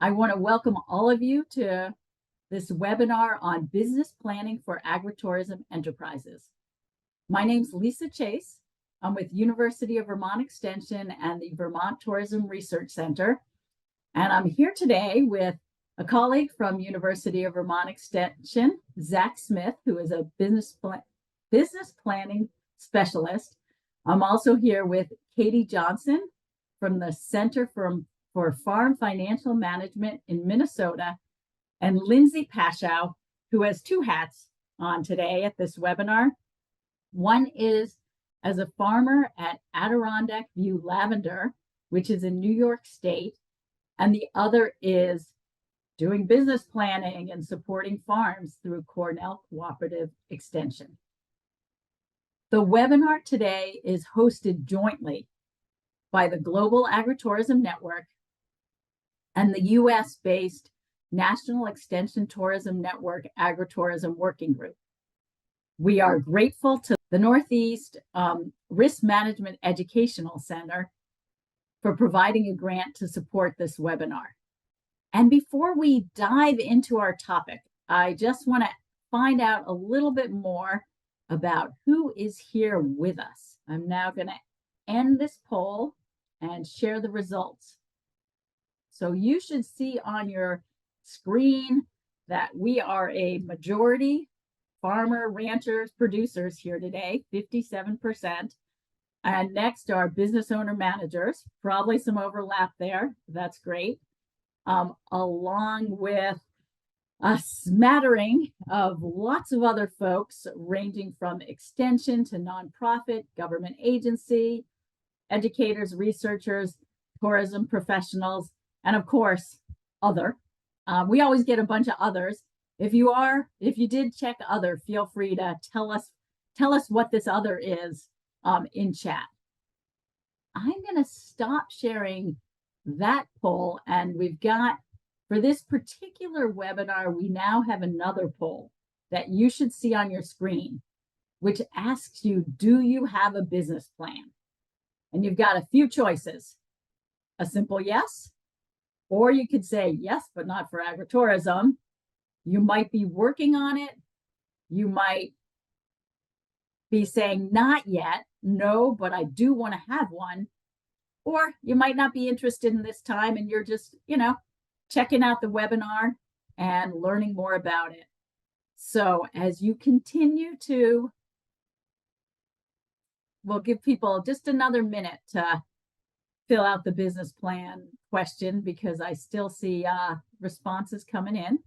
I want to welcome all of you to this webinar on business planning for agritourism enterprises. My name's Lisa Chase. I'm with University of Vermont Extension and the Vermont Tourism Research Center. And I'm here today with a colleague from University of Vermont Extension, Zach Smith, who is a business planning specialist. I'm also here with Katie Johnson from the Center for Farm Financial Management in Minnesota, and Lindsay Pashow, who has two hats on today at this webinar. One is as a farmer at Adirondack View Lavender, which is in New York State, and the other is doing business planning and supporting farms through Cornell Cooperative Extension. The webinar today is hosted jointly by the Global Agritourism Network and the US-based National Extension Tourism Network Agritourism Working Group. We are grateful to the Northeast Risk Management Educational Center for providing a grant to support this webinar. And before we dive into our topic, I just want to find out a little bit more about who is here with us. I'm now going to end this poll and share the results. So you should see on your screen that we are a majority farmer, ranchers, producers here today, 57%. And next are business owner managers, probably some overlap there. That's great. Along with a smattering of lots of other folks ranging from extension to nonprofit, government agency, educators, researchers, tourism professionals, and of course, other. We always get a bunch of others. If you did check other, feel free to tell us what this other is in chat. I'm going to stop sharing that poll, and we've got, for this particular webinar, we now have another poll that you should see on your screen, which asks you, do you have a business plan? And you've got a few choices, a simple yes, or you could say yes, but not for agritourism. You might be working on it. You might be saying not yet, no, but I do want to have one. Or you might not be interested in this time and you're just, checking out the webinar and learning more about it. So as you continue to, we'll give people just another minute to fill out the business plan question because I still see responses coming in.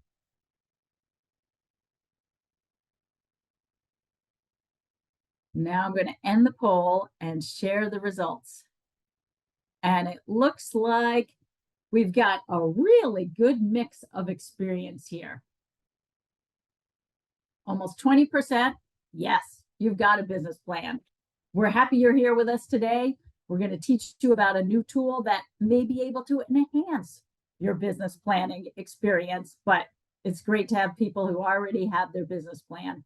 Now I'm going to end the poll and share the results. And it looks like we've got a really good mix of experience here. Almost 20%, yes, you've got a business plan. We're happy you're here with us today. We're going to teach you about a new tool that may be able to enhance your business planning experience, but it's great to have people who already have their business plan.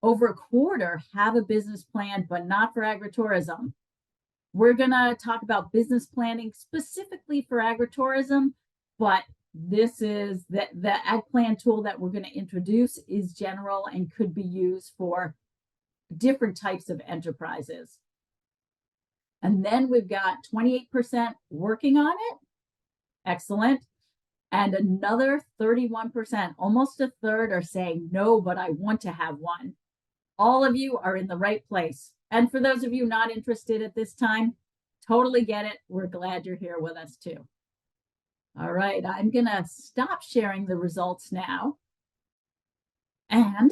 Over a quarter have a business plan, but not for agritourism. We're going to talk about business planning specifically for agritourism, but this is the AgPlan tool that we're going to introduce is general and could be used for different types of enterprises. And then we've got 28% working on it. Excellent. And another 31%, almost a third, are saying, no, but I want to have one. All of you are in the right place. And for those of you not interested at this time, totally get it. We're glad you're here with us too. All right, I'm going to stop sharing the results now. And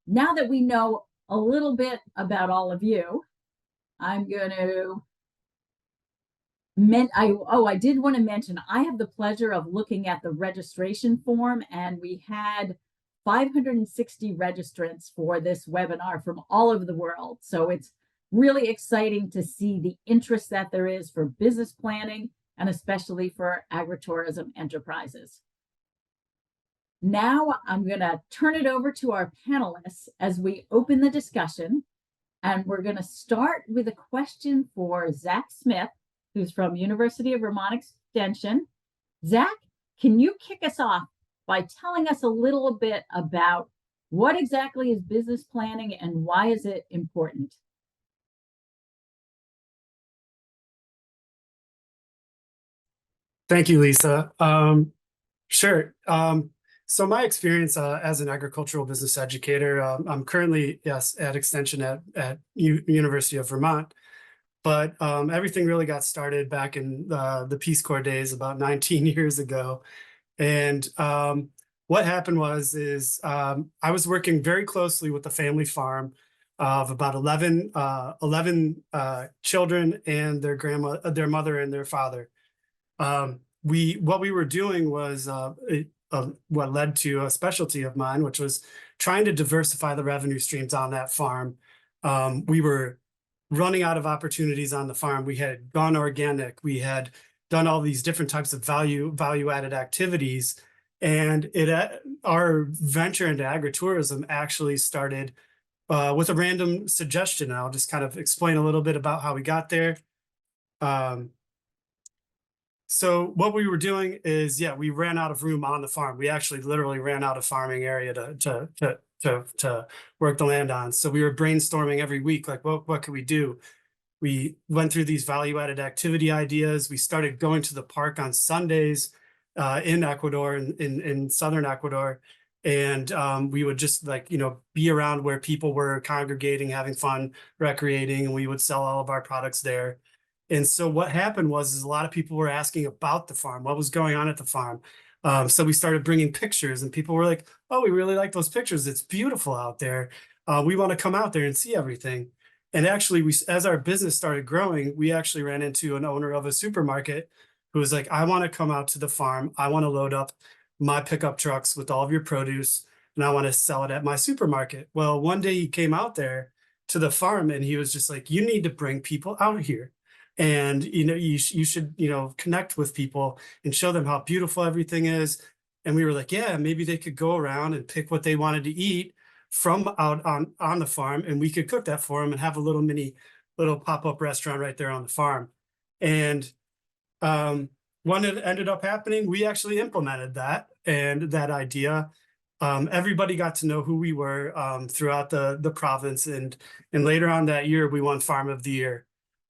now that we know a little bit about all of you, I'm going to I did want to mention, I have the pleasure of looking at the registration form, and we had 560 registrants for this webinar from all over the world. So it's really exciting to see the interest that there is for business planning and especially for agritourism enterprises. Now I'm going to turn it over to our panelists as we open the discussion. And we're going to start with a question for Zach Smith, who's from University of Vermont Extension. Zach, Can you kick us off by telling us a little bit about what exactly is business planning and why is it important? Thank you, Lisa. Sure. So my experience as an agricultural business educator, I'm currently, yes, at Extension at University of Vermont, but everything really got started back in the Peace Corps days about 19 years ago. And what happened is I was working very closely with the family farm of about 11 children and their mother and their father. What we were doing was what led to a specialty of mine, which was trying to diversify the revenue streams on that farm. We were running out of opportunities on the farm. We had gone organic. We had done all these different types of value added activities, and our venture into agritourism actually started with a random suggestion. I'll just kind of explain a little bit about how we got there. So what we were doing is, yeah, we ran out of room on the farm. We actually literally ran out of farming area to work the land on. So we were brainstorming every week, like, what could we do? We went through these value-added activity ideas. We started going to the park on Sundays in Ecuador, in southern Ecuador. And we would just be around where people were congregating, having fun, recreating, and we would sell all of our products there. And so what happened was a lot of people were asking about the farm, what was going on at the farm. So we started bringing pictures, and people were like, "Oh, we really like those pictures. It's beautiful out there. We want to come out there and see everything." And actually, as our business started growing, we actually ran into an owner of a supermarket who was like, "I want to come out to the farm. I want to load up my pickup trucks with all of your produce, and I want to sell it at my supermarket." Well, one day he came out there to the farm, and he was just like, "You need to bring people out here. And you should connect with people and show them how beautiful everything is." And we were like, yeah, maybe they could go around and pick what they wanted to eat from out on the farm, and we could cook that for them and have a little pop-up restaurant right there on the farm. And when it ended up happening, we actually implemented that idea. Everybody got to know who we were throughout the province, and later on that year we won Farm of the Year.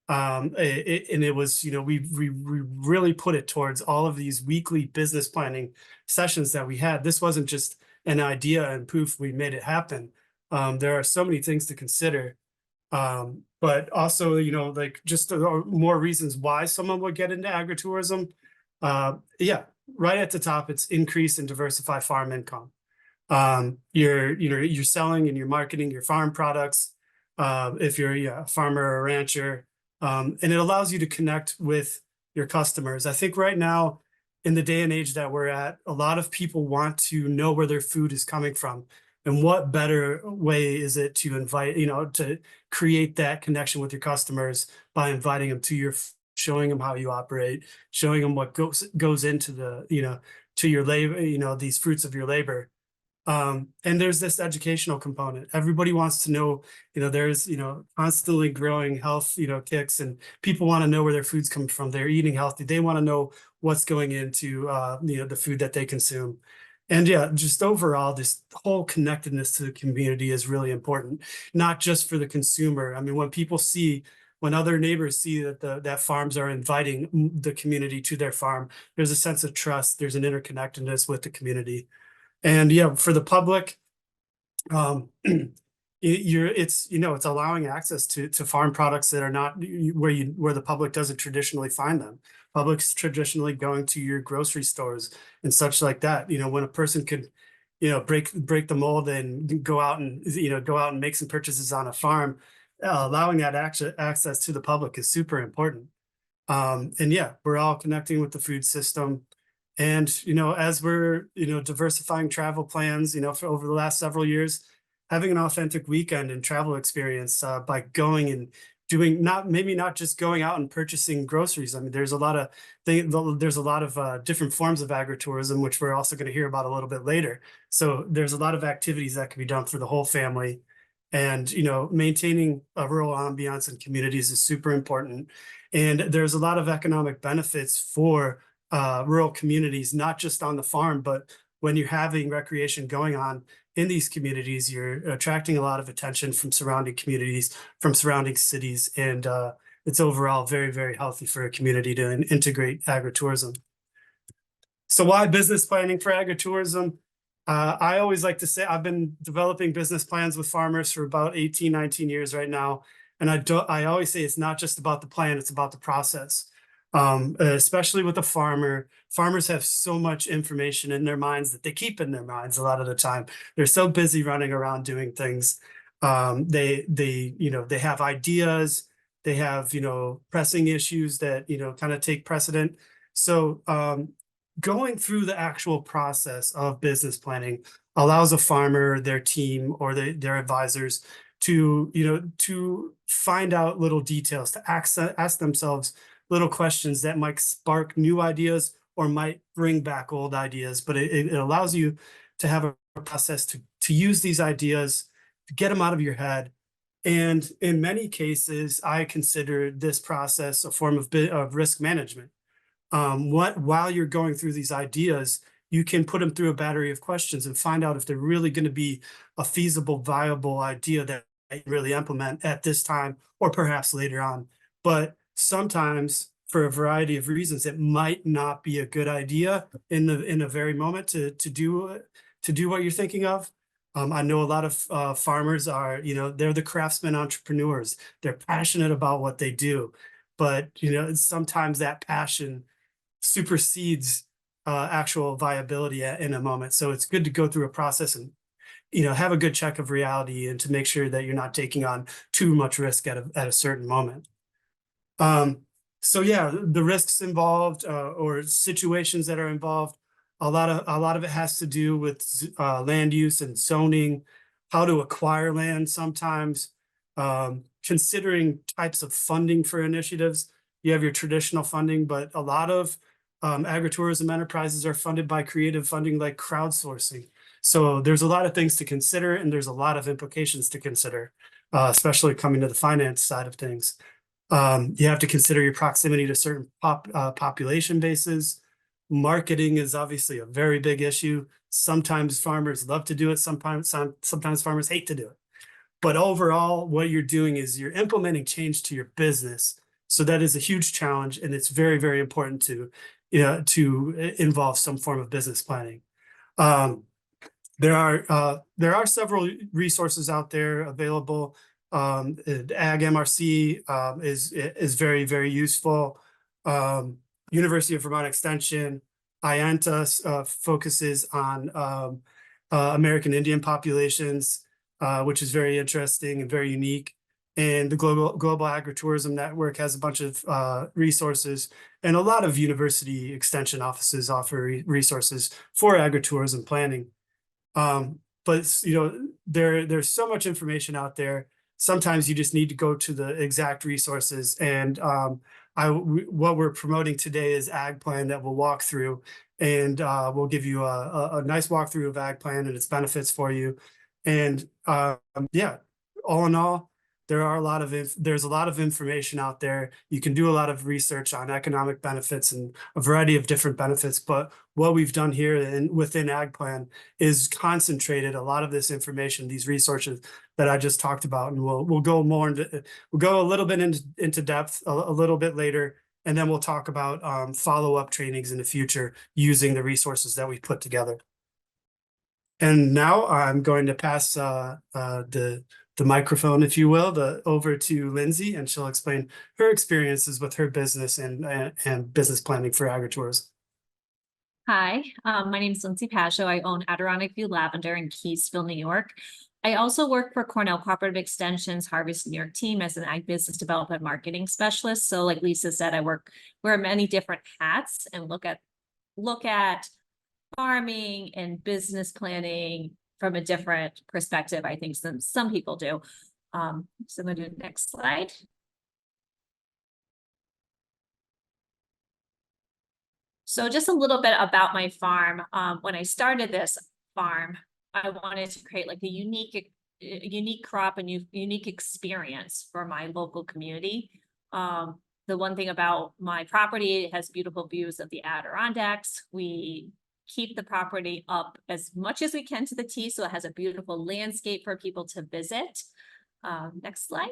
And it was, we really put it towards all of these weekly business planning sessions that we had. This wasn't just an idea and poof, we made it happen. There are so many things to consider. But also, just more reasons why someone would get into agritourism. Yeah, right at the top, it's increase and diversify farm income. You're selling and you're marketing your farm products. If you're a farmer or a rancher, and it allows you to connect with your customers. I think right now, in the day and age that we're at, a lot of people want to know where their food is coming from. And what better way is it to invite, to create that connection with your customers by inviting them to showing them how you operate, showing them what goes into to your labor, these fruits of your labor. And there's this educational component. Everybody wants to know, there's, constantly growing health, kicks, and people want to know where their food's coming from. They're eating healthy. They want to know what's going into, the food that they consume. And yeah, just overall, this whole connectedness to the community is really important, not just for the consumer. I mean, when other neighbors see that farms are inviting the community to their farm, there's a sense of trust. There's an interconnectedness with the community. And yeah, for the public, it's allowing access to farm products that are not where the public doesn't traditionally find them. Public's traditionally going to your grocery stores and such like that. When a person could, break the mold and go out and make some purchases on a farm, allowing that access to the public is super important. And yeah, we're all connecting with the food system. And, as we're, diversifying travel plans, for over the last several years, having an authentic weekend and travel experience by going and doing maybe not just going out and purchasing groceries. I mean, there's a lot of different forms of agritourism, which we're also going to hear about a little bit later. So there's a lot of activities that can be done for the whole family. And, maintaining a rural ambiance and communities is super important. And there's a lot of economic benefits for rural communities, not just on the farm, but when you're having recreation going on in these communities, you're attracting a lot of attention from surrounding communities, from surrounding cities, and it's overall very, very healthy for a community to integrate agritourism. So why business planning for agritourism? I always like to say I've been developing business plans with farmers for about 18, 19 years right now. And I always say it's not just about the plan, it's about the process. Especially with a farmer, farmers have so much information in their minds that they keep in their minds a lot of the time. They're so busy running around doing things. They have ideas, they have, pressing issues that, kind of take precedent. So, going through the actual process of business planning allows a farmer, their team, or their advisors to find out little details, to ask themselves little questions that might spark new ideas or might bring back old ideas. But it allows you to have a process to use these ideas, to get them out of your head. And in many cases, I consider this process a form of risk management. While you're going through these ideas, you can put them through a battery of questions and find out if they're really going to be a feasible, viable idea that you really implement at this time or perhaps later on. But sometimes, for a variety of reasons, it might not be a good idea in the very moment to do what you're thinking of. I know a lot of farmers are, they're the craftsmen entrepreneurs. They're passionate about what they do, but sometimes that passion supersedes actual viability in a moment. So it's good to go through a process and have a good check of reality and to make sure that you're not taking on too much risk at a certain moment. So yeah, the risks involved or situations that are involved, a lot of it has to do with land use and zoning, how to acquire land sometimes, considering types of funding for initiatives. You have your traditional funding, but a lot of agritourism enterprises are funded by creative funding like crowdsourcing. So there's a lot of things to consider, and there's a lot of implications to consider, especially coming to the finance side of things. You have to consider your proximity to certain population bases. Marketing is obviously a very big issue. Sometimes farmers love to do it. Sometimes farmers hate to do it. But overall, what you're doing is you're implementing change to your business. So that is a huge challenge, and it's very, very important to involve some form of business planning. There are several resources out there available. Ag MRC is very, very useful. University of Vermont Extension, IANTA focuses on American Indian populations, which is very interesting and very unique. And the Global Agritourism Network has a bunch of resources, and a lot of university extension offices offer resources for agritourism planning. But there's so much information out there. Sometimes you just need to go to the exact resources. And what we're promoting today is AgPlan that we'll walk through, and we'll give you a nice walkthrough of AgPlan and its benefits for you. And yeah, all in all, there's a lot of information out there. You can do a lot of research on economic benefits and a variety of different benefits. But what we've done here within AgPlan is concentrated a lot of this information, these resources that I just talked about, and we'll go a little bit into depth a little bit later, and then we'll talk about follow-up trainings in the future using the resources that we put together. And now I'm going to pass the microphone, if you will, over to Lindsay, and she'll explain her experiences with her business and business planning for agritourism. Hi, my name is Lindsay Pasho. I own Adirondack View Lavender in Keysville, New York. I also work for Cornell Cooperative Extension's Harvest New York team as an ag business development marketing specialist. So like Lisa said, wear many different hats and look at farming and business planning from a different perspective, I think, than some people do. So I'm going to do the next slide. So just a little bit about my farm. When I started this farm, I wanted to create like a unique crop and unique experience for my local community. The the one thing about my property, it has beautiful views of the Adirondacks. We keep the property up as much as we can to the T, so it has a beautiful landscape for people to visit. Next slide.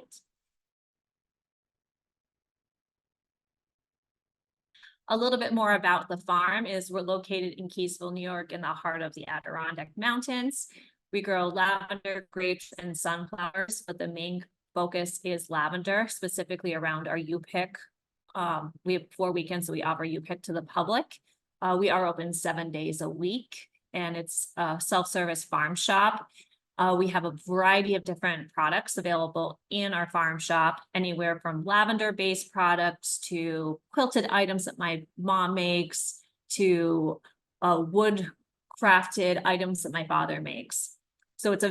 A little bit more about the farm is we're located in Keysville, New York, in the heart of the Adirondack Mountains. We grow lavender, grapes, and sunflowers, but the main focus is lavender, specifically around our U-Pick. We have 4 weekends, so we offer U-Pick to the public. We are open 7 days a week, and it's a self-service farm shop. We have a variety of different products available in our farm shop, anywhere from lavender-based products to quilted items that my mom makes to wood-crafted items that my father makes. So it's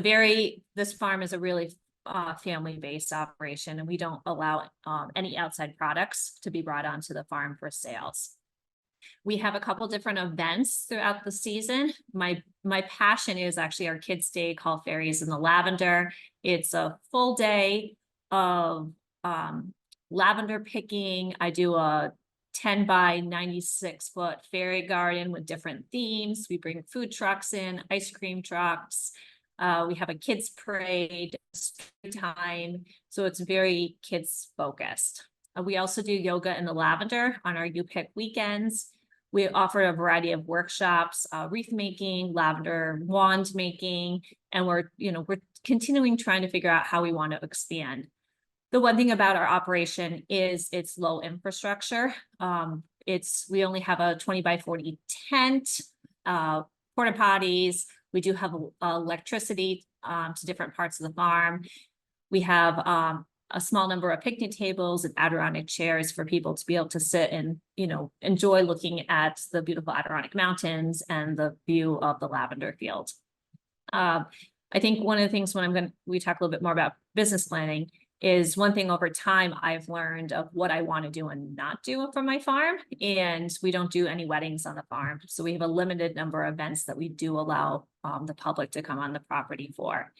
this farm is a really family-based operation, and we don't allow any outside products to be brought onto the farm for sales. We have a couple different events throughout the season. My passion is actually our Kids Day called Fairies in the Lavender. It's a full day of lavender picking. I do a 10 by 96-foot fairy garden with different themes. We bring food trucks in, ice cream trucks. We have a kids parade, time, so it's very kids focused. We also do yoga in the lavender on our U-Pick weekends. We offer a variety of workshops, wreath making, lavender wand making, and we're continuing trying to figure out how we want to expand. The one thing about our operation is it's low infrastructure. We only have a 20 by 40 tent, porta potties. We do have electricity to different parts of the farm. We have a small number of picnic tables and Adirondack chairs for people to be able to sit and, enjoy looking at the beautiful Adirondack Mountains and the view of the lavender field. I think one of the things we talk a little bit more about business planning is one thing over time I've learned of what I want to do and not do for my farm. And we don't do any weddings on the farm. So we have a limited number of events that we do allow the public to come on the property for.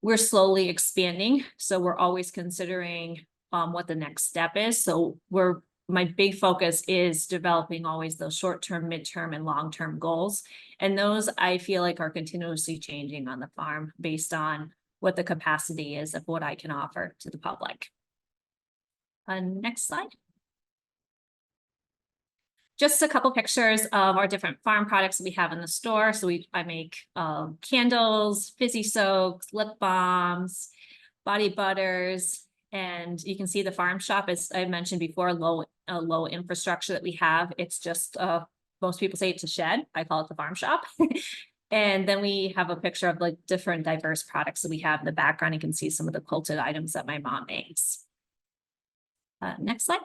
We're slowly expanding, so we're always considering what the next step is. So my big focus is developing always those short-term, mid-term, and long-term goals. And those I feel like are continuously changing on the farm based on what the capacity is of what I can offer to the public. Next slide. Just a couple pictures of our different farm products that we have in the store. So I make candles, fizzy soaks, lip balms, body butters, and you can see the farm shop, as I mentioned before, low infrastructure that we have. It's just most people say it's a shed. I call it the farm shop. And then we have a picture of like different diverse products that we have in the background. You can see some of the quilted items that my mom makes. Next slide.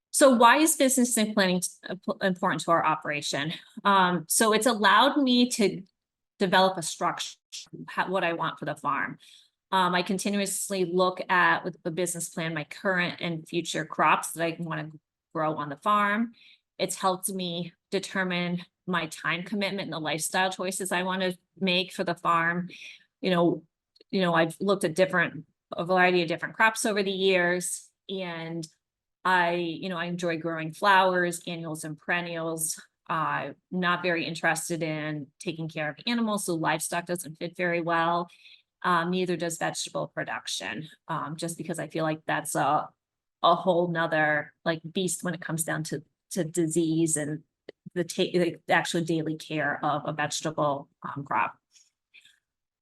So why is business planning important to our operation? So it's allowed me to develop a structure, what I want for the farm. I continuously look at with the business plan, my current and future crops that I want to grow on the farm. It's helped me determine my time commitment and the lifestyle choices I want to make for the farm. I've looked at a variety of different crops over the years, and I enjoy growing flowers, annuals, and perennials. I'm not very interested in taking care of animals, so livestock doesn't fit very well. Neither does vegetable production, just because I feel like that's a whole nother beast when it comes down to disease and the actual daily care of a vegetable crop.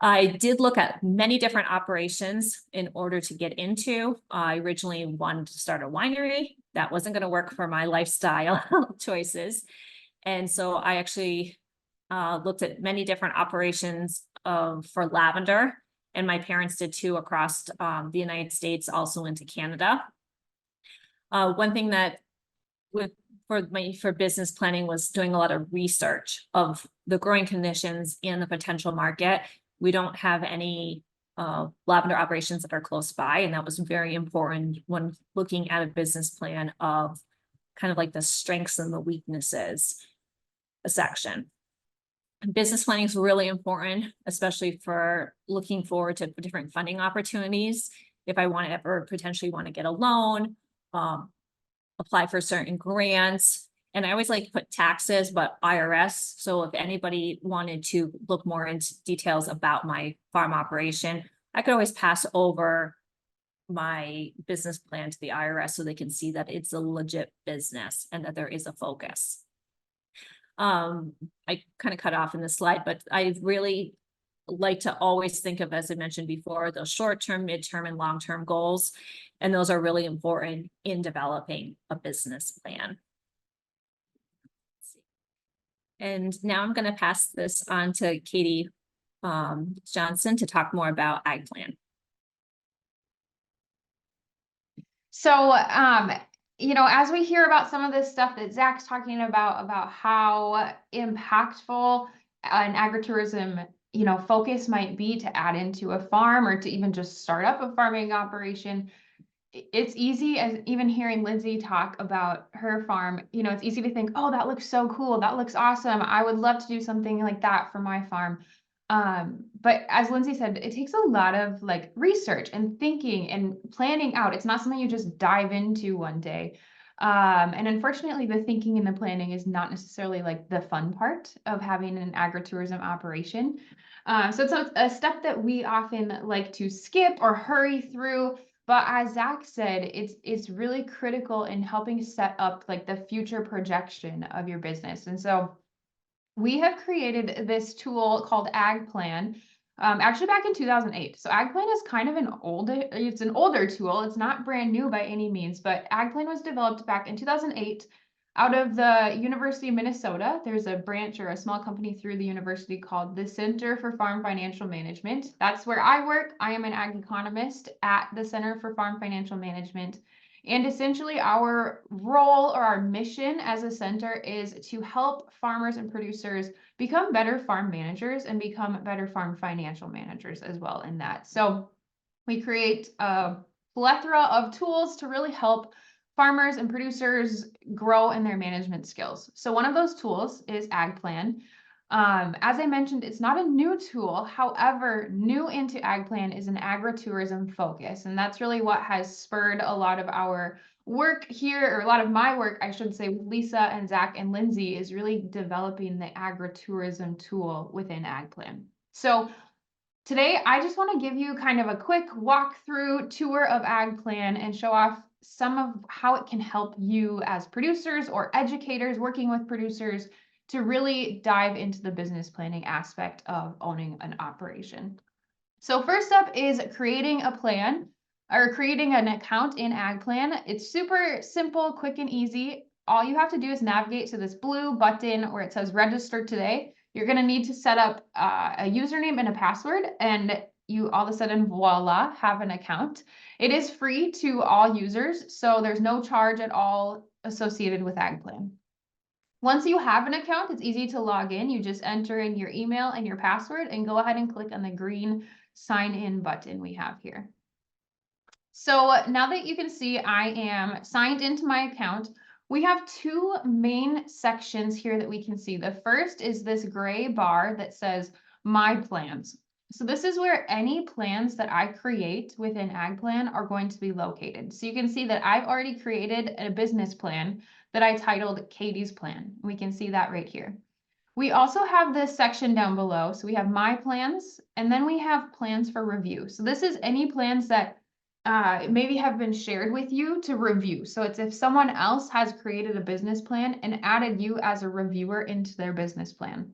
I did look at many different operations in order to get into. I originally wanted to start a winery. That wasn't going to work for my lifestyle choices. And so I actually looked at many different operations for lavender. And my parents did too across the United States, also into Canada. One thing that for business planning was doing a lot of research of the growing conditions and the potential market. We don't have any lavender operations that are close by, and that was very important when looking at a business plan of kind of like the strengths and the weaknesses section. Business planning is really important, especially for looking forward to different funding opportunities. if I want to ever potentially want to get a loan, apply for certain grants. And I always like to put taxes, but IRS. So if anybody wanted to look more into details about my farm operation, I could always pass over my business plan to the IRS so they can see that it's a legit business and that there is a focus. I kind of cut off in this slide, but I really like to always think of, as I mentioned before, those short-term, mid-term, and long-term goals. And those are really important in developing a business plan. And now I'm going to pass this on to Katie Johnson to talk more about AgPlan. So, you know, as we hear about some of this stuff that Zach's talking about how impactful an agritourism, you know, focus might be to add into a farm or to even just start up a farming operation, it's easy, as even hearing Lindsay talk about her farm, you know, it's easy to think, oh, that looks so cool. That looks awesome. I would love to do something like that for my farm. But as Lindsay said, it takes a lot of like research and thinking and planning out. It's not something you just dive into one day. And unfortunately, the thinking and the planning is not necessarily like the fun part of having an agritourism operation. So it's a step that we often like to skip or hurry through. But as Zach said, it's really critical in helping set up like the future projection of your business. And so we have created this tool called AgPlan, actually back in 2008. So AgPlan is kind of an older tool. It's not brand new by any means, but AgPlan was developed back in 2008 out of the University of Minnesota. There's a branch or a small company through the university called the Center for Farm Financial Management. That's where I work. I am an ag economist at the Center for Farm Financial Management. And essentially our role or our mission as a center is to help farmers and producers become better farm managers and become better farm financial managers as well in that. So we create a plethora of tools to really help farmers and producers grow in their management skills. So one of those tools is AgPlan. As I mentioned, it's not a new tool. However, new into AgPlan is an agritourism focus. And that's really what has spurred a lot of our work here, or a lot of my work, I should say, with Lisa and Zach and Lindsay, is really developing the agritourism tool within AgPlan. So today, I just want to give you kind of a quick walkthrough tour of AgPlan and show off some of how it can help you as producers or educators working with producers to really dive into the business planning aspect of owning an operation. So first up is creating a plan or creating an account in AgPlan. It's super simple, quick, and easy. All you have to do is navigate to this blue button where it says register today. You're going to need to set up a username and a password, and you all of a sudden, voila, have an account. It is free to all users, so there's no charge at all associated with AgPlan. Once you have an account, it's easy to log in. You just enter in your email and your password and go ahead and click on the green sign in button we have here. So now that you can see I am signed into my account, we have two main sections here that we can see. The first is this gray bar that says My Plans. So this is where any plans that I create within AgPlan are going to be located. So you can see that I've already created a business plan that I titled Katie's Plan. We can see that right here. We also have this section down below. So we have My Plans, and then we have Plans for Review. So this is any plans that maybe have been shared with you to review. So it's if someone else has created a business plan and added you as a reviewer into their business plan.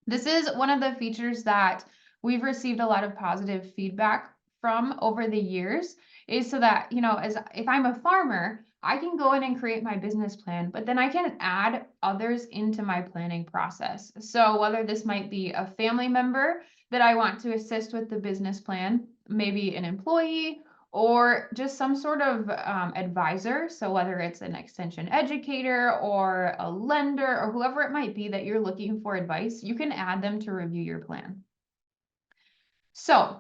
This is one of the features that we've received a lot of positive feedback from over the years, is so that, you know, as if I'm a farmer, I can go in and create my business plan, but then I can add others into my planning process. So whether this might be a family member that I want to assist with the business plan, maybe an employee, or just some sort of advisor. So whether it's an extension educator or a lender or whoever it might be that you're looking for advice, you can add them to review your plan. So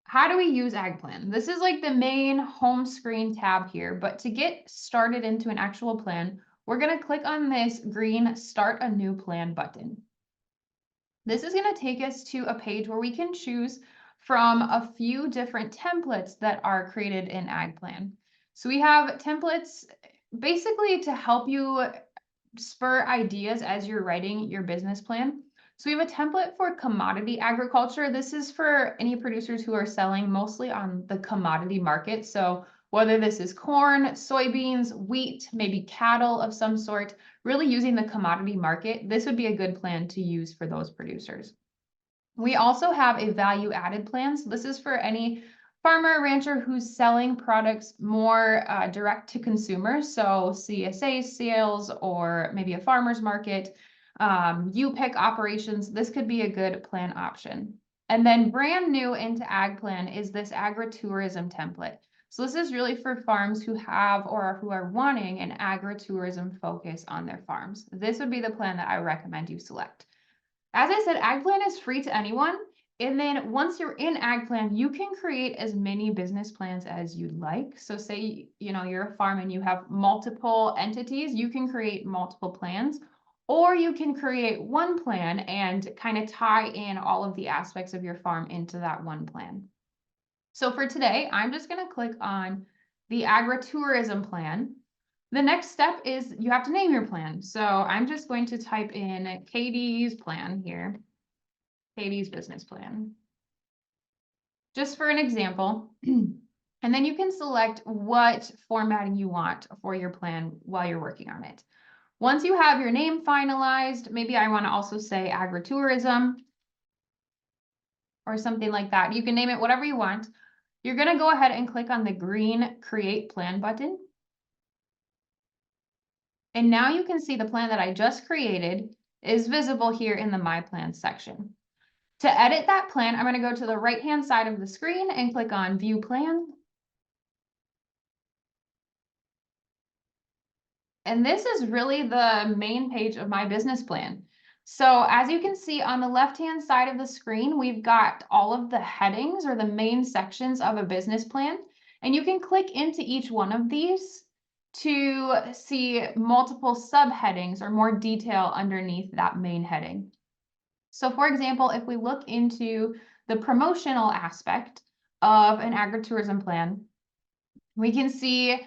how do we use AgPlan? This is like the main home screen tab here, but to get started into an actual plan, we're going to click on this green Start a New Plan button. This is going to take us to a page where we can choose from a few different templates that are created in AgPlan. So we have templates basically to help you spur ideas as you're writing your business plan. So we have a template for commodity agriculture. This is for any producers who are selling mostly on the commodity market. So whether this is corn, soybeans, wheat, maybe cattle of some sort, really using the commodity market, this would be a good plan to use for those producers. We also have a value added plan. So this is for any farmer or rancher who's selling products more direct to consumers. So CSA sales or maybe a farmer's market, U-pick operations. This could be a good plan option. And then brand new into AgPlan is this agritourism template. So this is really for farms who have or who are wanting an agritourism focus on their farms. This would be the plan that I recommend you select. As I said, AgPlan is free to anyone. And then once you're in AgPlan, you can create as many business plans as you'd like. So say, you're a farm and you have multiple entities, you can create multiple plans, or you can create one plan and kind of tie in all of the aspects of your farm into that one plan. So for today, I'm just going to click on the agritourism plan. The next step is you have to name your plan. So I'm just going to type in Katie's plan here, Katie's business plan, just for an example. And then you can select what formatting you want for your plan while you're working on it. Once you have your name finalized, maybe I want to also say agritourism or something like that. You can name it whatever you want. You're going to go ahead and click on the green Create Plan button. And now you can see the plan that I just created is visible here in the My Plans section. To edit that plan, I'm going to go to the right-hand side of the screen and click on View Plan. And this is really the main page of my business plan. So as you can see on the left-hand side of the screen, we've got all of the headings or the main sections of a business plan. And you can click into each one of these to see multiple subheadings or more detail underneath that main heading. So for example, if we look into the promotional aspect of an agritourism plan, we can see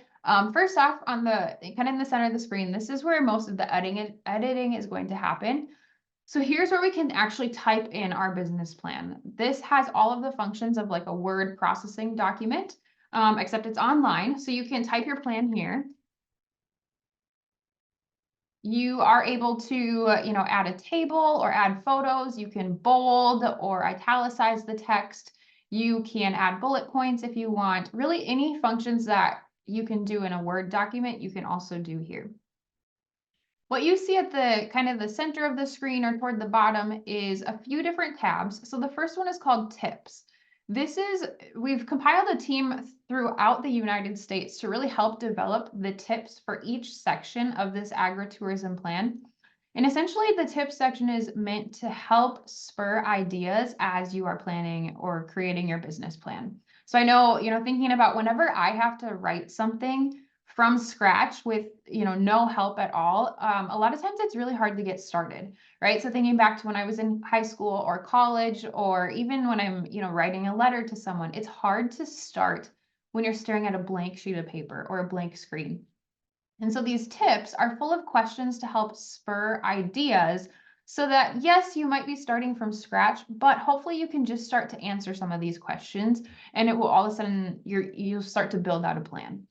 first off on the kind of in the center of the screen, this is where most of the editing is going to happen. So here's where we can actually type in our business plan. This has all of the functions of like a word processing document, except it's online. So you can type your plan here. You are able to, add a table or add photos. You can bold or italicize the text. You can add bullet points if you want. Really any functions that you can do in a Word document, you can also do here. What you see at the kind of the center of the screen or toward the bottom is a few different tabs. So the first one is called Tips. We've compiled a team throughout the United States to really help develop the tips for each section of this agritourism plan. And essentially the tips section is meant to help spur ideas as you are planning or creating your business plan. So I know, thinking about whenever I have to write something from scratch with, no help at all, a lot of times it's really hard to get started, right? So thinking back to when I was in high school or college, or even when I'm, writing a letter to someone, it's hard to start when you're staring at a blank sheet of paper or a blank screen. And so these tips are full of questions to help spur ideas so that, yes, you might be starting from scratch, but hopefully you can just start to answer some of these questions and it will all of a sudden, you'll start to build out a plan.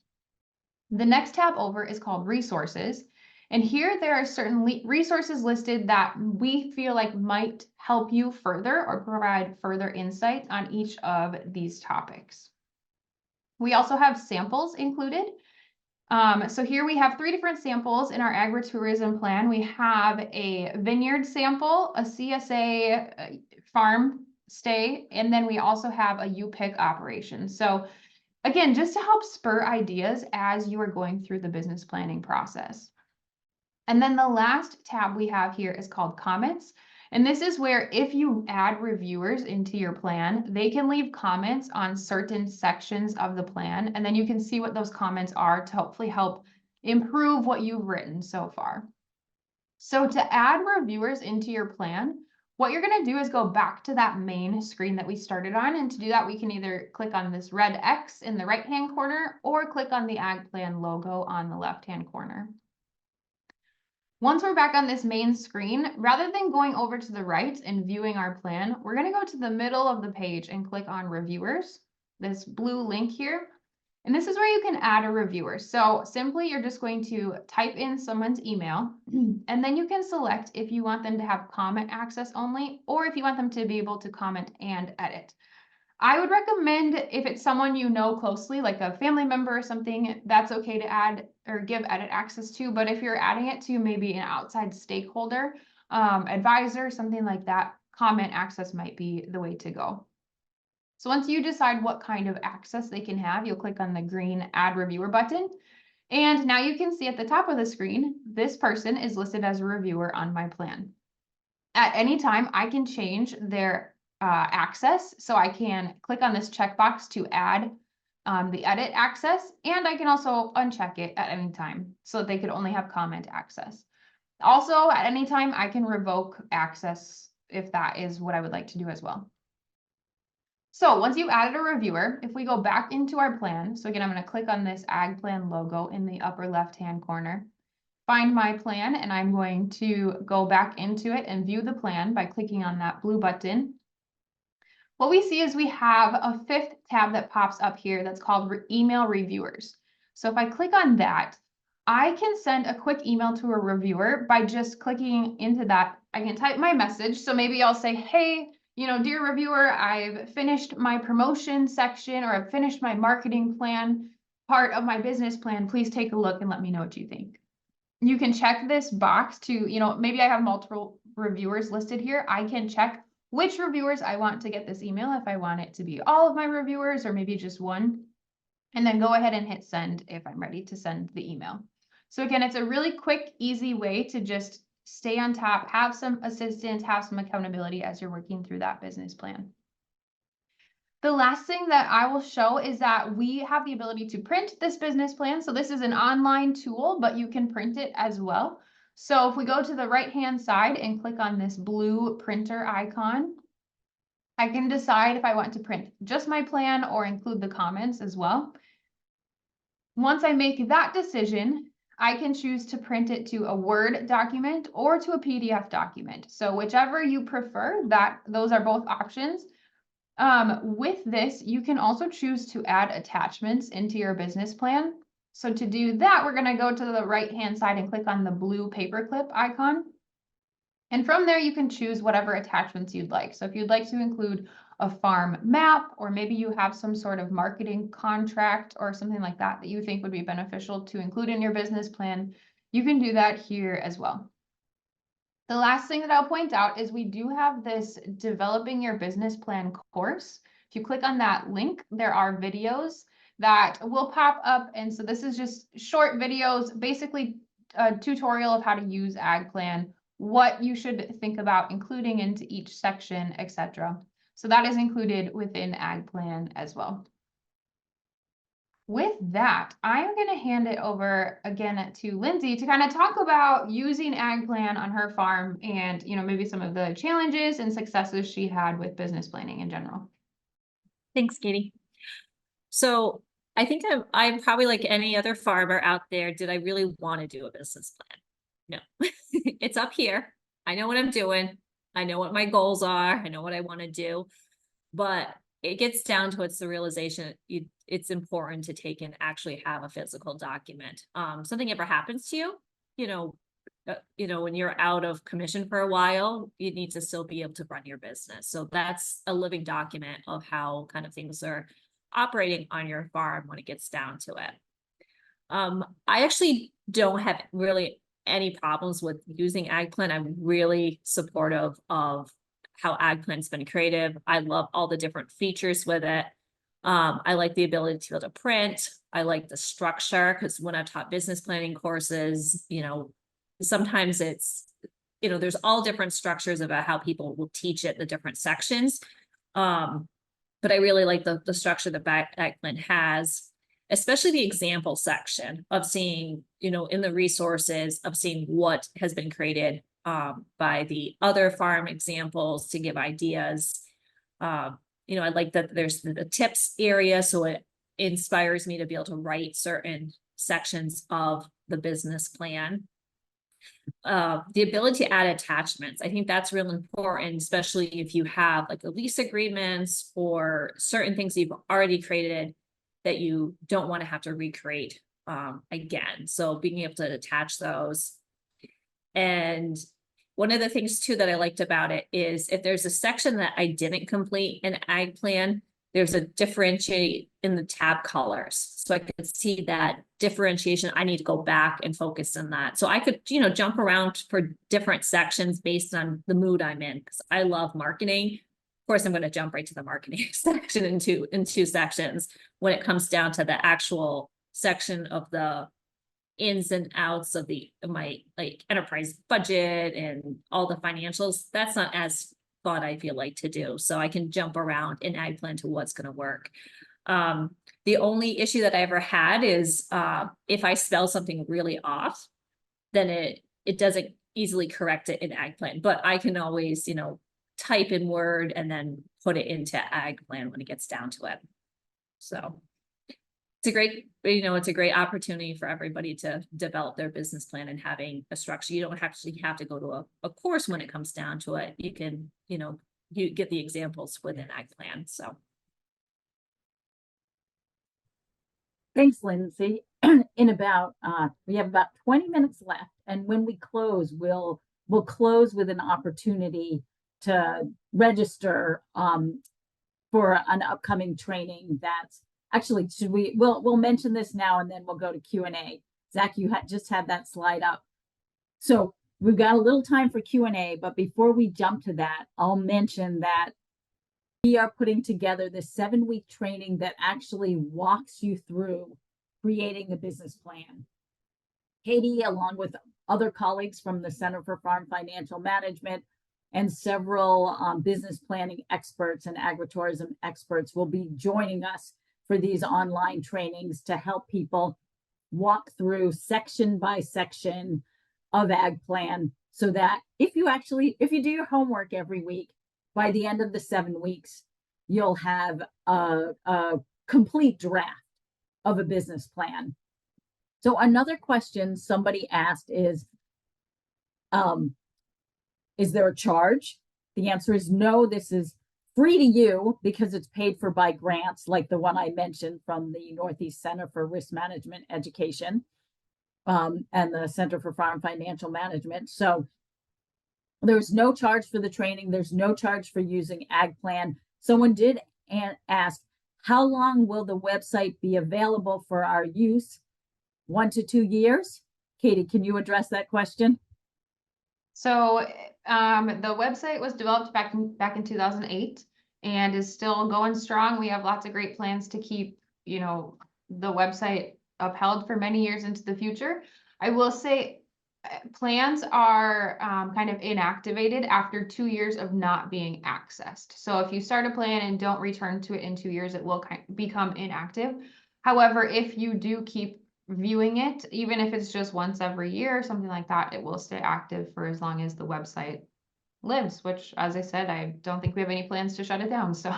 The next tab over is called Resources. And here there are certain resources listed that we feel like might help you further or provide further insight on each of these topics. We also have samples included. So here we have 3 different samples in our agritourism plan. We have a vineyard sample, a CSA farm stay, and then we also have a U-pick operation. So again, just to help spur ideas as you are going through the business planning process. And then the last tab we have here is called Comments. And this is where if you add reviewers into your plan, they can leave comments on certain sections of the plan. And then you can see what those comments are to hopefully help improve what you've written so far. So to add reviewers into your plan, What you're going to do is go back to that main screen that we started on. And to do that, we can either click on this red X in the right-hand corner or click on the AgPlan logo on the left-hand corner. Once we're back on this main screen, rather than going over to the right and viewing our plan, we're going to go to the middle of the page and click on Reviewers, this blue link here. And this is where you can add a reviewer. So simply, you're just going to type in someone's email, and then you can select if you want them to have comment access only, or if you want them to be able to comment and edit. I would recommend if it's someone you know closely, like a family member or something, that's okay to add or give edit access to. But if you're adding it to maybe an outside stakeholder, advisor, something like that, comment access might be the way to go. So once you decide what kind of access they can have, you'll click on the green Add Reviewer button. And now you can see at the top of the screen, this person is listed as a reviewer on my plan. At any time, I can change their access. So I can click on this checkbox to add the edit access, and I can also uncheck it at any time so that they could only have comment access. Also, at any time, I can revoke access if that is what I would like to do as well. So once you've added a reviewer, if we go back into our plan, so again, I'm going to click on this AgPlan logo in the upper left-hand corner, find my plan, and I'm going to go back into it and view the plan by clicking on that blue button. What we see is we have a fifth tab that pops up here that's called Email Reviewers. So if I click on that, I can send a quick email to a reviewer by just clicking into that. I can type my message. So maybe I'll say, hey, dear reviewer, I've finished my promotion section, or I've finished my marketing plan, part of my business plan. Please take a look and let me know what you think. You can check this box to, maybe I have multiple reviewers listed here. I can check which reviewers I want to get this email, if I want it to be all of my reviewers or maybe just one, and then go ahead and hit send if I'm ready to send the email. So again, it's a really quick, easy way to just stay on top, have some assistance, have some accountability as you're working through that business plan. The last thing that I will show is that we have the ability to print this business plan. So this is an online tool, but you can print it as well. So if we go to the right-hand side and click on this blue printer icon, I can decide if I want to print just my plan or include the comments as well. Once I make that decision, I can choose to print it to a Word document or to a PDF document. So whichever you prefer, those are both options. With this, you can also choose to add attachments into your business plan. So to do that, we're going to go to the right-hand side and click on the blue paperclip icon. And from there, you can choose whatever attachments you'd like. So if you'd like to include a farm map, or maybe you have some sort of marketing contract or something like that that you think would be beneficial to include in your business plan, you can do that here as well. The last thing that I'll point out is we do have this Developing Your Business Plan course. If you click on that link, there are videos that will pop up. And so this is just short videos, basically a tutorial of how to use AgPlan, what you should think about including into each section, etc. So that is included within AgPlan as well. With that, I'm going to hand it over again to Lindsay to kind of talk about using AgPlan on her farm and, maybe some of the challenges and successes she had with business planning in general. Thanks, Katie. So I think I'm probably like any other farmer out there. Did I really want to do a business plan? No, it's up here. I know what I'm doing. I know what my goals are. I know what I want to do, but it gets down to it's the realization it's important to take and actually have a physical document. Something ever happens to you, when you're out of commission for a while, you need to still be able to run your business. So that's a living document of how kind of things are operating on your farm when it gets down to it. I actually don't have really any problems with using AgPlan. I'm really supportive of how AgPlan's been creative. I love all the different features with it. I like the ability to be able to print. I like the structure, because when I've taught business planning courses, sometimes it's, there's all different structures about how people will teach it, the different sections. But I really like the structure that AgPlan has, especially the example section of seeing, in the resources of seeing what has been created by the other farm examples to give ideas. You know, I like that there's the tips area, so it inspires me to be able to write certain sections of the business plan. The ability to add attachments, I think that's real important, especially if you have like a lease agreements or certain things you've already created that you don't want to have to recreate again. So being able to attach those. And one of the things too that I liked about it is if there's a section that I didn't complete in AgPlan, there's a differentiate in the tab colors. So I could see that differentiation. I need to go back and focus on that. So I could, you know, jump around for different sections based on the mood I'm in, because I love marketing. Of course, I'm going to jump right to the marketing section in two sections when it comes down to the actual section of the ins and outs of my like enterprise budget and all the financials. That's not as fun, I feel like, to do. So I can jump around in AgPlan to what's going to work. The only issue that I ever had is if I spell something really off, then it doesn't easily correct it in AgPlan, but I can always, you know, type in Word and then put it into AgPlan when it gets down to it. So it's a great, you know, it's a great opportunity for everybody to develop their business plan and having a structure. You don't actually have to go to a course when it comes down to it. You can, you know, you get the examples within AgPlan. So. Thanks, Lindsay. We have about 20 minutes left. And when we close, we'll close with an opportunity to register for an upcoming training that's actually, we'll mention this now and then we'll go to Q&A. Zach, you just had that slide up. So we've got a little time for Q&A, but before we jump to that, I'll mention that we are putting together this 7-week training that actually walks you through creating a business plan. Katie, along with other colleagues from the Center for Farm Financial Management and several business planning experts and agritourism experts, will be joining us for these online trainings to help people walk through section by section of AgPlan, so that if you do your homework every week, by the end of the 7 weeks, you'll have a complete draft of a business plan. So another question somebody asked is there a charge? The answer is no. This is free to you because it's paid for by grants like the one I mentioned from the Northeast Center for Risk Management Education and the Center for Farm Financial Management. So there's no charge for the training. There's no charge for using AgPlan. Someone did ask, how long will the website be available for our use? 1 to 2 years? Katie, can you address that question? So the website was developed back in 2008 and is still going strong. We have lots of great plans to keep, you know, the website upheld for many years into the future. I will say plans are kind of inactivated after 2 years of not being accessed. So if you start a plan and don't return to it in 2 years, it will become inactive. However, if you do keep viewing it, even if it's just once every year or something like that, it will stay active for as long as the website lives, which, as I said, I don't think we have any plans to shut it down. So,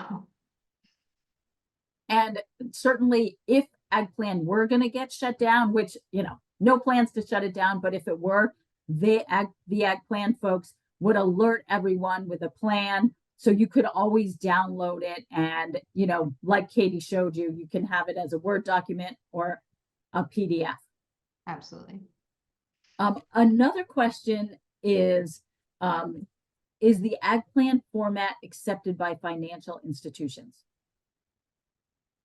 and certainly if AgPlan were going to get shut down, which, you know, no plans to shut it down, but if it were, the AgPlan folks would alert everyone with a plan. So you could always download it. And, you know, like Katie showed you, you can have it as a Word document or a PDF. absolutely. Another question is the AgPlan format accepted by financial institutions?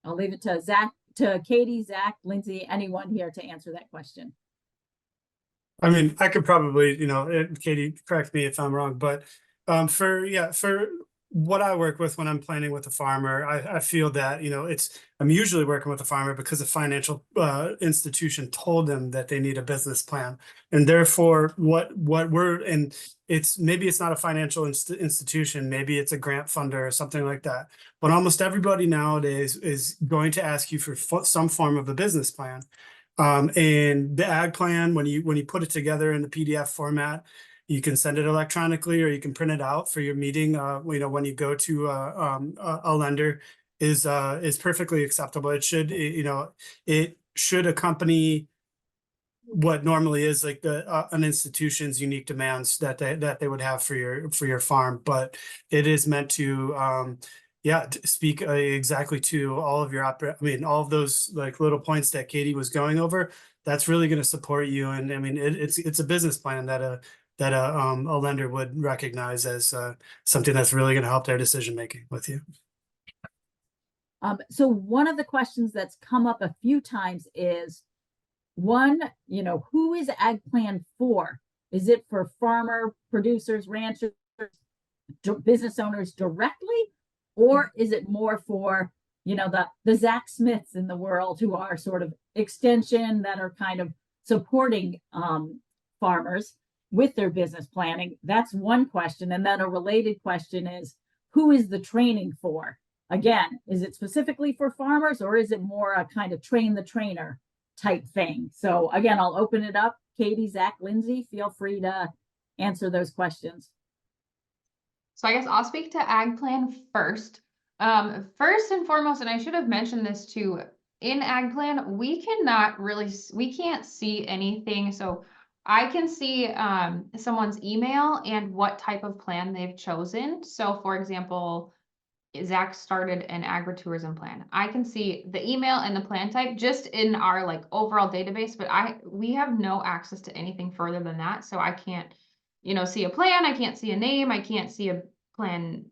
I'll leave it to Zach, to Katie, Zach, Lindsay, anyone here to answer that question. I mean, I could probably, you know, Katie, correct me if I'm wrong, but for what I work with when I'm planning with a farmer, I feel that, you know, I'm usually working with a farmer because a financial institution told them that they need a business plan. And therefore maybe it's not a financial institution, maybe it's a grant funder or something like that. But almost everybody nowadays is going to ask you for some form of a business plan. And the AgPlan, when you put it together in the PDF format, You can send it electronically or you can print it out for your meeting. When you go to a lender is perfectly acceptable. It should, it should accompany what normally is like an institution's unique demands that they would have for your farm, but it is meant to speak exactly to all of your all of those like little points that Katie was going over. That's really going to support you, and I mean it's a business plan that a lender would recognize as something that's really going to help their decision making with you. So one of the questions that's come up a few times is, one, who is AgPlan for? Is it for farmer, producers, ranchers, business owners directly? Or is it more for, the Zach Smiths in the world who are sort of extension that are kind of supporting farmers with their business planning? That's one question. And then a related question is, who is the training for? Again, is it specifically for farmers, or is it more a kind of train the trainer type thing? So again, I'll open it up. Katie, Zach, Lindsay, feel free to answer those questions. So I guess I'll speak to AgPlan first. First and foremost, and I should have mentioned this too, in AgPlan, we can't see anything. So I can see someone's email and what type of plan they've chosen. So for example, Zach started an agritourism plan. I can see the email and the plan type just in our like overall database, but we have no access to anything further than that. So I can't, see a plan. I can't see a name. I can't see a plan.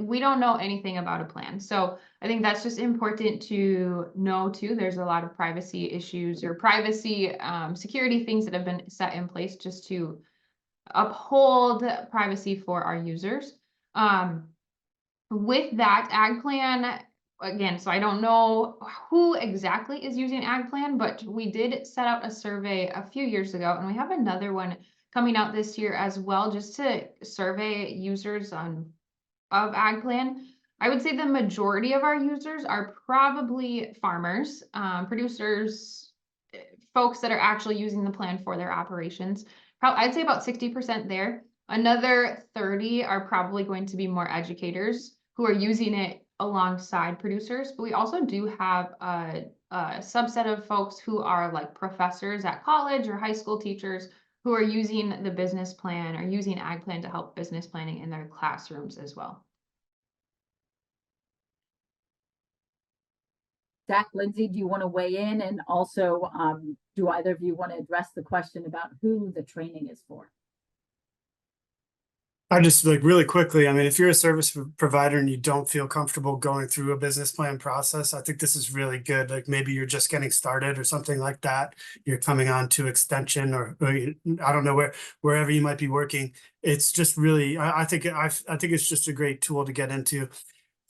We don't know anything about a plan. So I think that's just important to know too. There's a lot of privacy issues or privacy security things that have been set in place just to uphold privacy for our users. With that AgPlan, again, so I don't know who exactly is using AgPlan, but we did set out a survey a few years ago, and we have another one coming out this year as well, just to survey users of AgPlan. I would say the majority of our users are probably farmers, producers, folks that are actually using the plan for their operations. I'd say about 60% there. Another 30 are probably going to be more educators who are using it alongside producers. But we also do have a subset of folks who are like professors at college or high school teachers who are using the business plan or using AgPlan to help business planning in their classrooms as well. Zach, Lindsay, do you want to weigh in? And also, do either of you want to address the question about who the training is for? I just like really quickly, I mean, if you're a service provider and you don't feel comfortable going through a business plan process, I think this is really good. Like maybe you're just getting started or something like that. You're coming on to extension or I don't know wherever you might be working. It's just really, I think it's just a great tool to get into.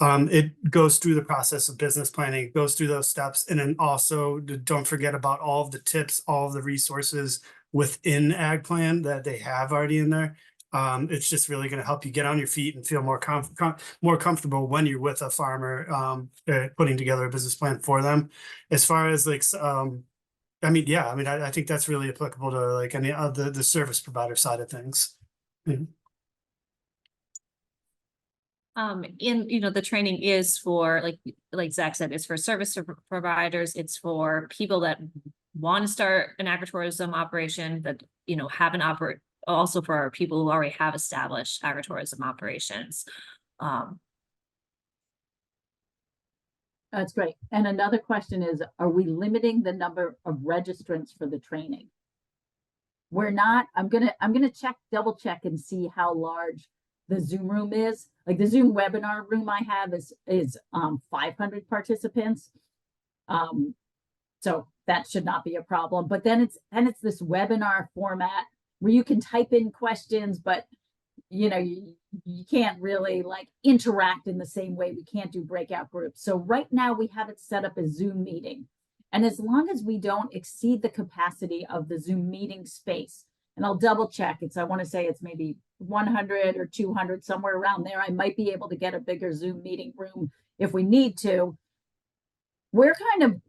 It goes through the process of business planning, it goes through those steps. And then also don't forget about all of the tips, all of the resources within AgPlan that they have already in there. It's just really going to help you get on your feet and feel more comfortable when you're with a farmer, putting together a business plan for them. As far as like, I think that's really applicable to like any of the service provider side of things. Mm-hmm. The training is for like Zach said, it's for service providers. It's for people that want to start an agritourism operation that, have an also for our people who already have established agritourism operations. That's great. And another question is, are we limiting the number of registrants for the training? We're not. I'm gonna double check and see how large the Zoom room is. Like the Zoom webinar room I have is 500 participants. So that should not be a problem. But then it's this webinar format where you can type in questions, but you can't really like interact in the same way. We can't do breakout groups. So right now we have it set up as Zoom meeting. And as long as we don't exceed the capacity of the Zoom meeting space, and I'll double check, I want to say it's maybe 100 or 200, somewhere around there. I might be able to get a bigger Zoom meeting room if we need to. We're kind of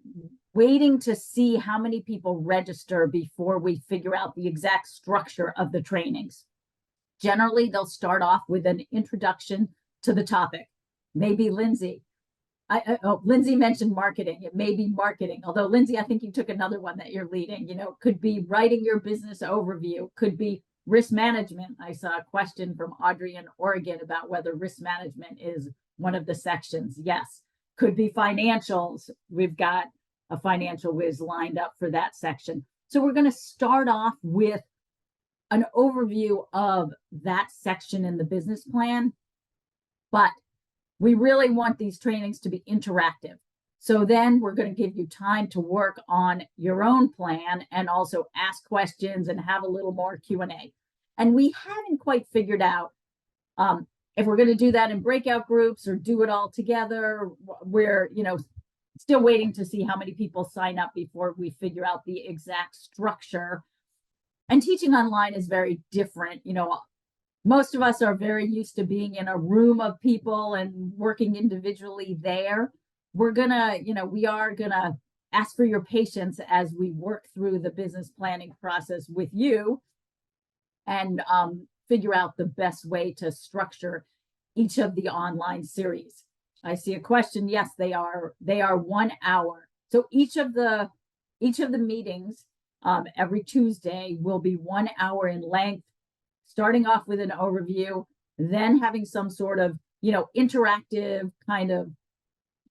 waiting to see how many people register before we figure out the exact structure of the trainings. Generally, they'll start off with an introduction to the topic. Maybe Lindsay. Lindsay mentioned marketing. It may be marketing. Although Lindsay, I think you took another one that you're leading. You know, could be writing your business overview. Could be risk management. I saw a question from Audrey in Oregon about whether risk management is one of the sections. Yes. Could be financials. We've got a financial whiz lined up for that section. So we're going to start off with an overview of that section in the business plan, but we really want these trainings to be interactive. So then we're going to give you time to work on your own plan and also ask questions and have a little more Q&A. And we haven't quite figured out if we're going to do that in breakout groups or do it all together. We're, still waiting to see how many people sign up before we figure out the exact structure. And teaching online is very different. Most of us are very used to being in a room of people and working individually there. We are gonna ask for your patience as we work through the business planning process with you and figure out the best way to structure each of the online series. I see a question. Yes, they are 1 hour. So each of the meetings every Tuesday will be 1 hour in length, starting off with an overview, then having some sort of, interactive kind of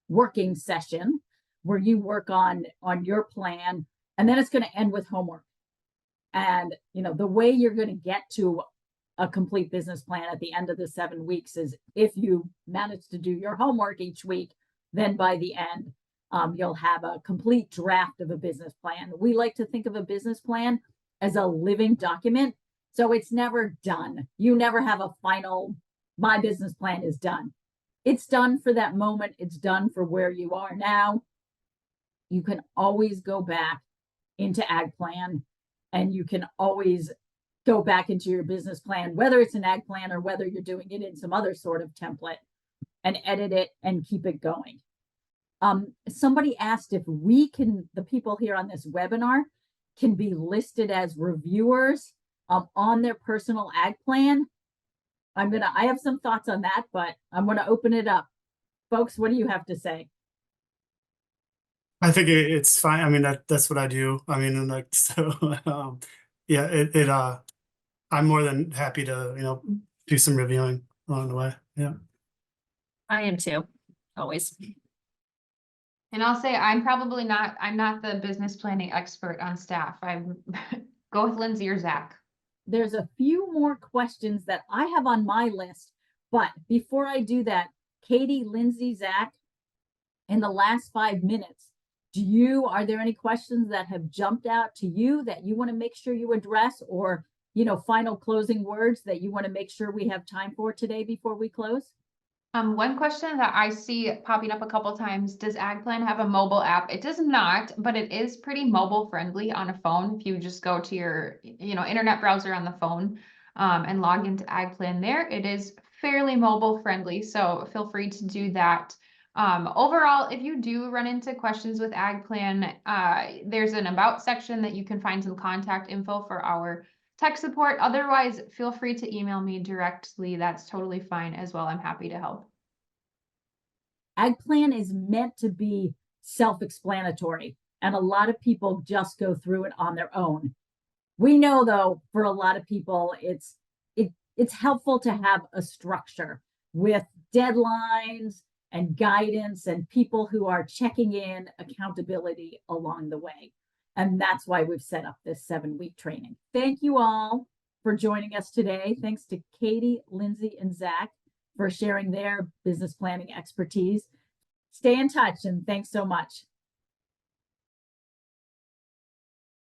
working session where you work on your plan, and then it's going to end with homework. And, the way you're going to get to a complete business plan at the end of the 7 weeks is if you manage to do your homework each week, then by the end, you'll have a complete draft of a business plan. We like to think of a business plan as a living document. So it's never done. You never have a final, my business plan is done. It's done for that moment. It's done for where you are now. You can always go back into AgPlan, and you can always go back into your business plan, whether it's an AgPlan or whether you're doing it in some other sort of template, and edit it and keep it going. Somebody asked if the people here on this webinar can be listed as reviewers on their personal AgPlan. I have some thoughts on that, but I'm going to open it up. Folks, what do you have to say? I think it's fine. I mean, that's what I do. I mean, and yeah, I'm more than happy to, do some reviewing along the way. Yeah. I am too, always. And I'll say I'm not the business planning expert on staff. Go with Lindsay or Zach. There's a few more questions that I have on my list, but before I do that, Katie, Lindsay, Zach, in the last 5 minutes, are there any questions that have jumped out to you that you want to make sure you address, or, final closing words that you want to make sure we have time for today before we close? One question that I see popping up a couple times, does AgPlan have a mobile app? It does not, but it is pretty mobile friendly on a phone. If you just go to your, internet browser on the phone and log into AgPlan there, it is fairly mobile friendly. So feel free to do that. Overall, if you do run into questions with AgPlan, there's an about section that you can find some contact info for our tech support. Otherwise, feel free to email me directly. That's totally fine as well. I'm happy to help. AgPlan is meant to be self-explanatory, and a lot of people just go through it on their own. We know, though, for a lot of people, it's helpful to have a structure with deadlines and guidance and people who are checking in, accountability along the way. And that's why we've set up this 7-week training. Thank you all for joining us today. Thanks to Katie, Lindsay, and Zach for sharing their business planning expertise. Stay in touch, and thanks so much.